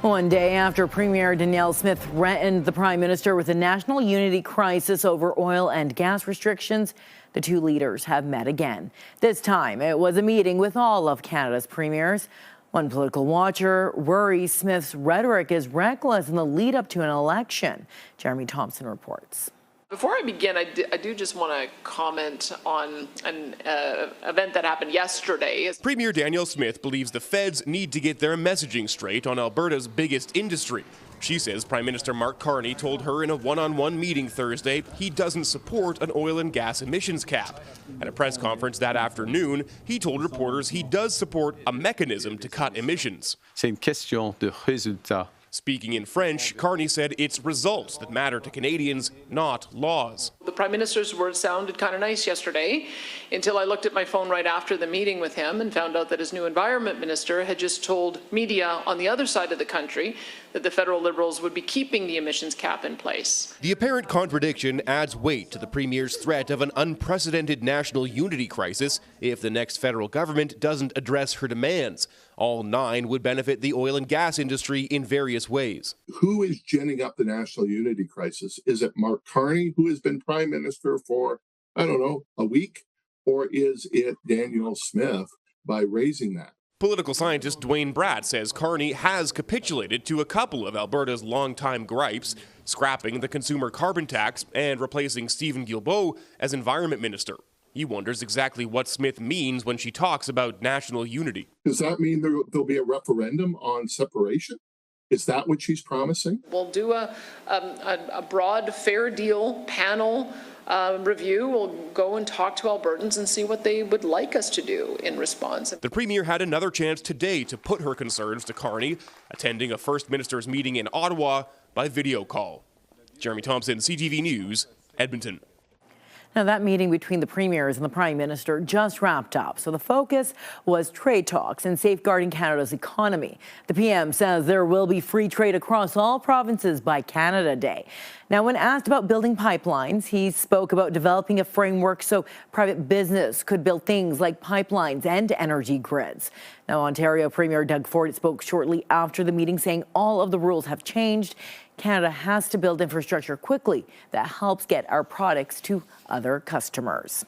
One day after Premier Danielle Smith threatened the Prime Minister with a national unity crisis over oil and gas restrictions, the two leaders have met again. This time, it was a meeting with all of Canada's premiers. One political watcher worries Smith's rhetoric is reckless in the lead up to an election. Jeremy Thompson reports. Before I begin, I do just want to comment on an event that happened yesterday. Premier Danielle Smith believes the feds need to get their messaging straight on Alberta's biggest industry. She says Prime Minister Mark Carney told her in a one-on-one meeting Thursday he doesn't support an oil and gas emissions cap. At a press conference that afternoon, he told reporters he does support a mechanism to cut emissions. C'est une question de résultat. Speaking in French, Carney said it's results that matter to Canadians, not laws. The Prime Minister's words sounded kind of nice yesterday until I looked at my phone right after the meeting with him and found out that his new Environment Minister had just told media on the other side of the country that the federal Liberals would be keeping the emissions cap in place. The apparent contradiction adds weight to the Premier's threat of an unprecedented national unity crisis if the next federal government doesn't address her demands. All 9 would benefit the oil and gas industry in various ways. Who is ginning up the national unity crisis? Is it Mark Carney, who has been Prime Minister for, I don't know, a week? Or is it Danielle Smith by raising that? Political scientist Dwayne Bratt says Carney has capitulated to a couple of Alberta's longtime gripes, scrapping the consumer carbon tax and replacing Stephen Guilbeault as Environment Minister. He wonders exactly what Smith means when she talks about national unity. Does that mean there'll be a referendum on separation? Is that what she's promising? We'll do a broad, fair deal panel review. We'll go and talk to Albertans and see what they would like us to do in response. The Premier had another chance today to put her concerns to Carney, attending a First Minister's meeting in Ottawa by video call. Jeremy Thompson, CTV News, Edmonton. Now, that meeting between the premiers and the Prime Minister just wrapped up. So the focus was trade talks and safeguarding Canada's economy. The PM says there will be free trade across all provinces by Canada Day. Now, when asked about building pipelines, he spoke about developing a framework so private business could build things like pipelines and energy grids. Now, Ontario Premier Doug Ford spoke shortly after the meeting, saying all of the rules have changed. Canada has to build infrastructure quickly that helps get our products to other customers.